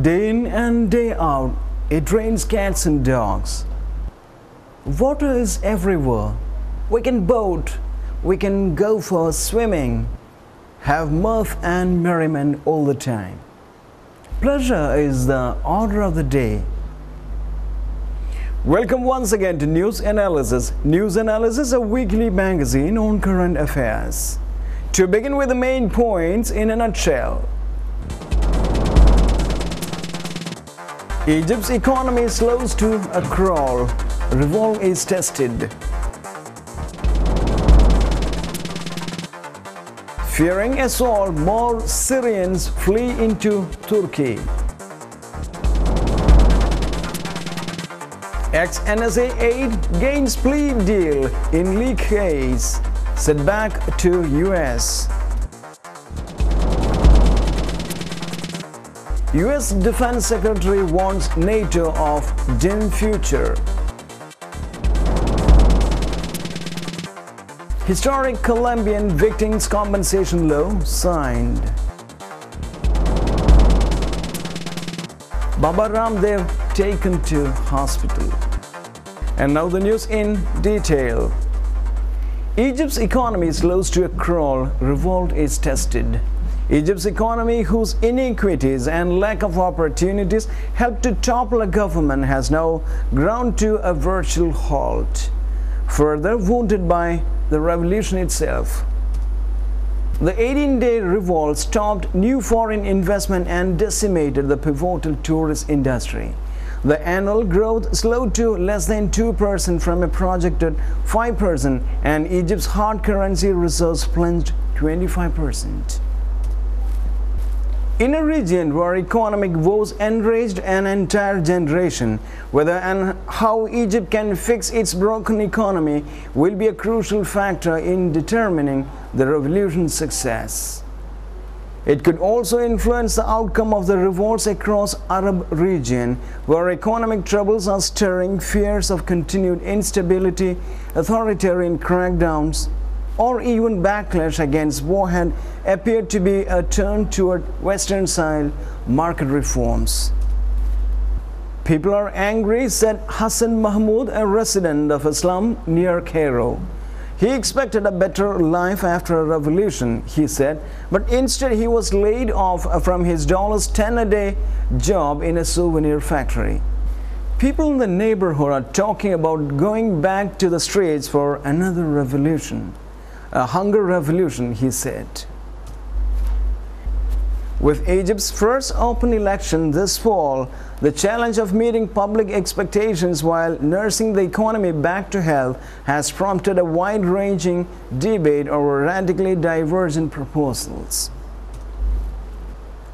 Day in and day out, it rains cats and dogs. Water is everywhere. We can boat, we can go for swimming, have mirth and merriment all the time. Pleasure is the order of the day. Welcome once again to News Analysis. News Analysis, a weekly magazine on current affairs. To begin with the main points in a nutshell. Egypt's economy slows to a crawl. Revolt is tested. Fearing assault, more Syrians flee into Turkey. Ex-N.S.A Aide Gains Plea Deal in leak case. Setback to US. US Defense Secretary warns NATO of dim future. Historic Colombian victims compensation law signed. Baba Ramdev taken to hospital. And now the news in detail. Egypt's economy slows to a crawl. Revolt is tested. Egypt's economy, whose inequities and lack of opportunities helped to topple a government, has now ground to a virtual halt, further wounded by the revolution itself. The 18-day revolt stopped new foreign investment and decimated the pivotal tourist industry. The annual growth slowed to less than 2% from a projected 5%, and Egypt's hard currency reserves plunged 25%. In a region where economic woes enraged an entire generation, whether and how Egypt can fix its broken economy will be a crucial factor in determining the revolution's success. It could also influence the outcome of the revolts across Arab region, where economic troubles are stirring fears of continued instability, authoritarian crackdowns, or even backlash against what had appeared to be a turn toward Western-style market reforms. People are angry, said Hassan Mahmoud, a resident of a slum near Cairo. He expected a better life after a revolution, he said, but instead he was laid off from his $10 a day job in a souvenir factory. People in the neighborhood are talking about going back to the streets for another revolution. A hunger revolution, he said. With Egypt's first open election this fall, the challenge of meeting public expectations while nursing the economy back to health has prompted a wide-ranging debate over radically divergent proposals.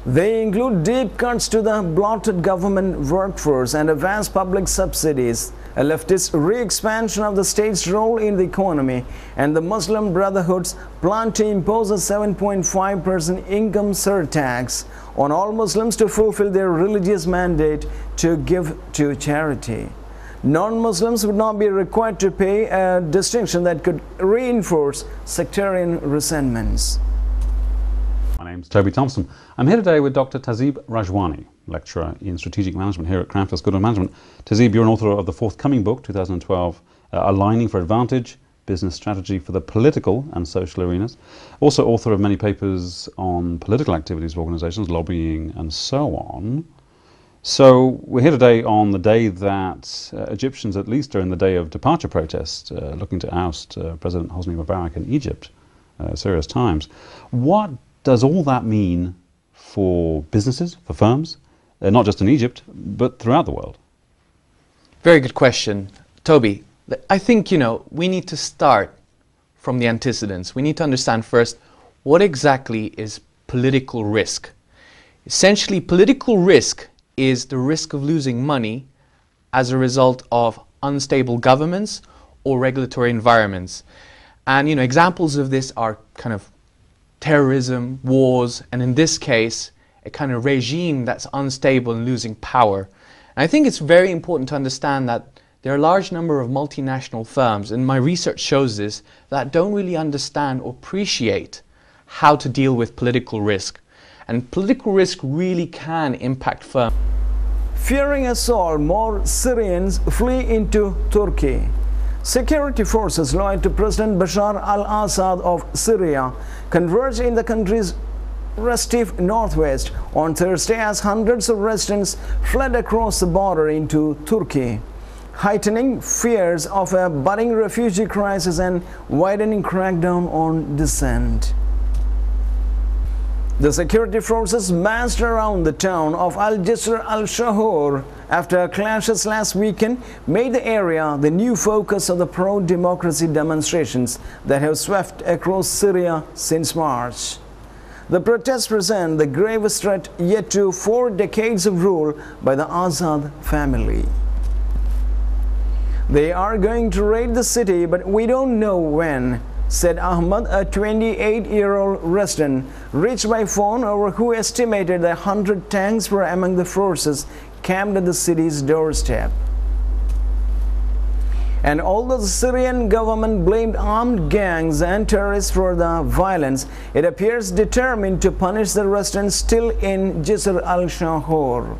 They include deep cuts to the bloated government workforce and advanced public subsidies, a leftist re-expansion of the state's role in the economy, and the Muslim Brotherhood's plan to impose a 7.5% income surtax on all Muslims to fulfill their religious mandate to give to charity. Non-Muslims would not be required to pay, a distinction that could reinforce sectarian resentments. My name's Toby Thompson. I'm here today with Dr. Tahzeeb Rajwani, lecturer in strategic management here at Cranfield School of Management. Tahzeeb, you're an author of the forthcoming book, 2012, Aligning for Advantage, Business Strategy for the Political and Social Arenas. Also author of many papers on political activities of organisations, lobbying and so on. So we're here today on the day that Egyptians at least are in the day of departure protest, looking to oust President Hosni Mubarak in Egypt, serious times. What does all that mean for businesses, for firms, not just in Egypt, but throughout the world? Very good question. Toby, I think, we need to start from the antecedents. We need to understand first what exactly is political risk. Essentially, political risk is the risk of losing money as a result of unstable governments or regulatory environments. And, examples of this are kind of terrorism, wars, and in this case, a kind of regime that's unstable and losing power. And I think it's very important to understand that there are a large number of multinational firms, and my research shows this, that don't really understand or appreciate how to deal with political risk. and political risk really can impact firms. Fearing assault, more Syrians flee into Turkey. Security forces loyal to President Bashar al-Assad of Syria converged in the country's restive northwest on Thursday as hundreds of residents fled across the border into Turkey, heightening fears of a budding refugee crisis and widening crackdown on dissent. The security forces massed around the town of Al-Jisr al-Shahur after clashes last weekend made the area the new focus of the pro-democracy demonstrations that have swept across Syria since March. The protests present the gravest threat yet to 4 decades of rule by the Assad family. They are going to raid the city, but we don't know when, said Ahmad, a 28-year-old resident, reached by phone over who estimated that 100 tanks were among the forces camped at the city's doorstep. And although the Syrian government blamed armed gangs and terrorists for the violence, it appears determined to punish the residents still in Jisr al-Shahur.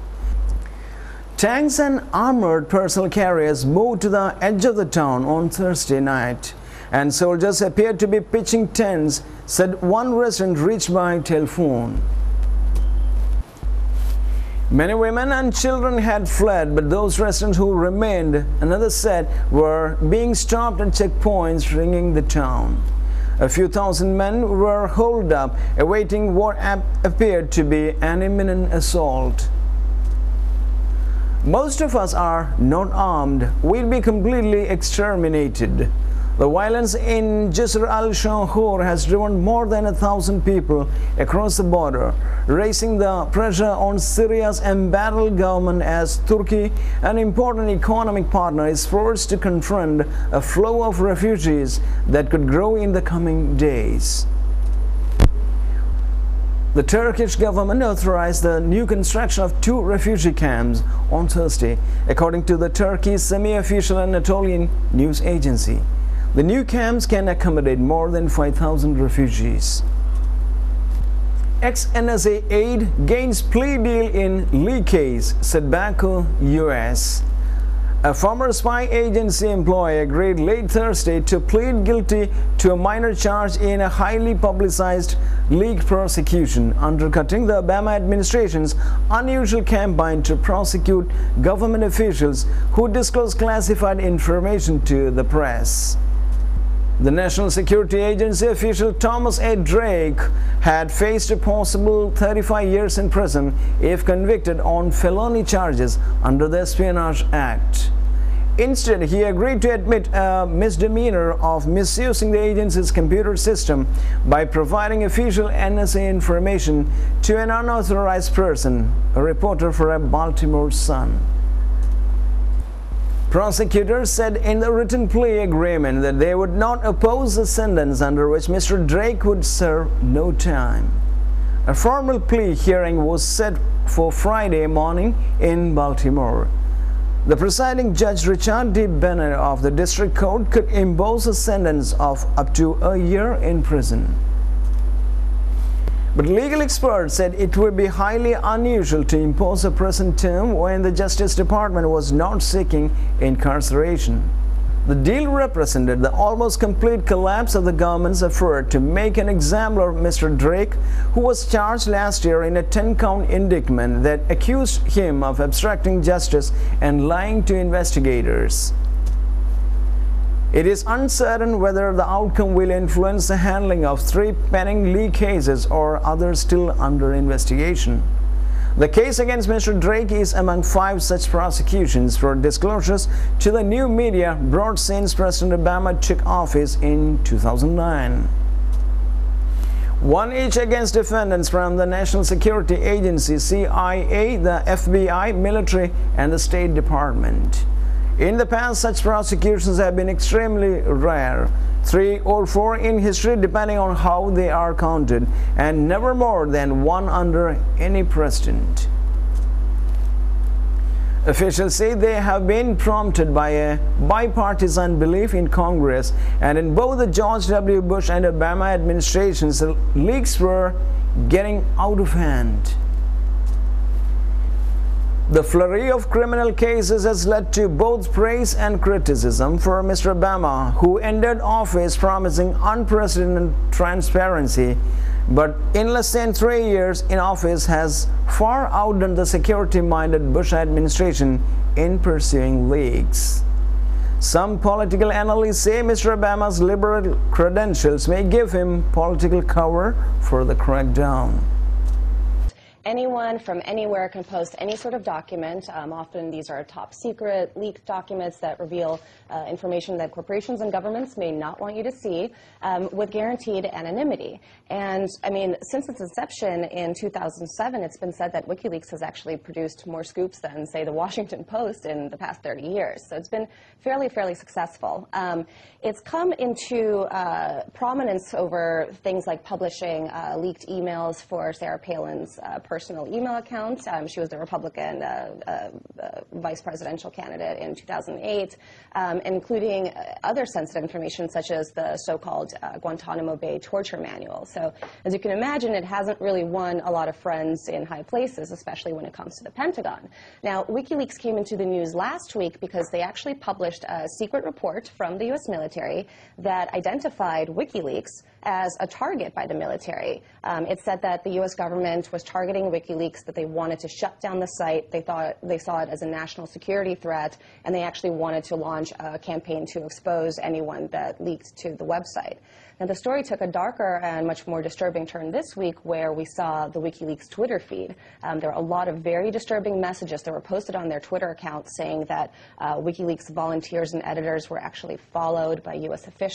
Tanks and armored personnel carriers moved to the edge of the town on Thursday night, and soldiers appeared to be pitching tents, said one resident reached by telephone. Many women and children had fled, but those residents who remained, another said, were being stopped at checkpoints ringing the town. A few thousand men were holed up, awaiting what appeared to be an imminent assault. Most of us are not armed. We'll be completely exterminated. The violence in Jisr al-Shahur has driven more than 1,000 people across the border, raising the pressure on Syria's embattled government as Turkey, an important economic partner, is forced to confront a flow of refugees that could grow in the coming days. The Turkish government authorized the new construction of 2 refugee camps on Thursday, according to the Turkey's semi-official Anatolian news agency. The new camps can accommodate more than 5,000 refugees. Ex-N.S.A. Aide Gains Plea Deal in Lee case, Setback, US. A former spy agency employee agreed late Thursday to plead guilty to a minor charge in a highly publicized leaked prosecution, undercutting the Obama administration's unusual campaign to prosecute government officials who disclosed classified information to the press. The National Security Agency official Thomas A. Drake had faced a possible 35 years in prison if convicted on felony charges under the Espionage Act. Instead, he agreed to admit a misdemeanor of misusing the agency's computer system by providing official NSA information to an unauthorized person, a reporter for a Baltimore Sun. Prosecutors said in the written plea agreement that they would not oppose a sentence under which Mr. Drake would serve no time. A formal plea hearing was set for Friday morning in Baltimore. The presiding judge, Richard D. Bennett of the District Court, could impose a sentence of up to a year in prison. But legal experts said it would be highly unusual to impose a prison term when the Justice Department was not seeking incarceration. The deal represented the almost complete collapse of the government's effort to make an example of Mr. Drake, who was charged last year in a 10-count indictment that accused him of obstructing justice and lying to investigators. It is uncertain whether the outcome will influence the handling of 3 pending leak cases or others still under investigation. The case against Mr. Drake is among 5 such prosecutions for disclosures to the new media brought since President Obama took office in 2009. One each against defendants from the National Security Agency, CIA, the FBI, military, and the State Department. In the past, such prosecutions have been extremely rare, 3 or 4 in history depending on how they are counted, and never more than 1 under any president. Officials say they have been prompted by a bipartisan belief in Congress, and in both the George W. Bush and Obama administrations, the leaks were getting out of hand. The flurry of criminal cases has led to both praise and criticism for Mr. Obama, who ended office promising unprecedented transparency, but in less than 3 years in office has far outdone the security-minded Bush administration in pursuing leaks. Some political analysts say Mr. Obama's liberal credentials may give him political cover for the crackdown. Anyone from anywhere can post any sort of document. Often these are top secret, leaked documents that reveal information that corporations and governments may not want you to see, with guaranteed anonymity. And I mean, since its inception in 2007, it's been said that WikiLeaks has actually produced more scoops than, say, the Washington Post in the past 30 years. So it's been fairly successful. It's come into prominence over things like publishing leaked emails for Sarah Palin's personal email account. She was the Republican vice presidential candidate in 2008, including other sensitive information such as the so-called Guantanamo Bay torture manual. So as you can imagine, it hasn't really won a lot of friends in high places, especially when it comes to the Pentagon. Now, WikiLeaks came into the news last week because they actually published a secret report from the U.S. military that identified WikiLeaks as a target by the military. It said that the U.S. government was targeting WikiLeaks, that they wanted to shut down the site. They saw it as a national security threat, and they actually wanted to launch a campaign to expose anyone that leaked to the website. Now, the story took a darker and much more disturbing turn this week, where we saw the WikiLeaks Twitter feed. There were a lot of very disturbing messages that were posted on their Twitter account saying that WikiLeaks volunteers and editors were actually followed by U.S. officials.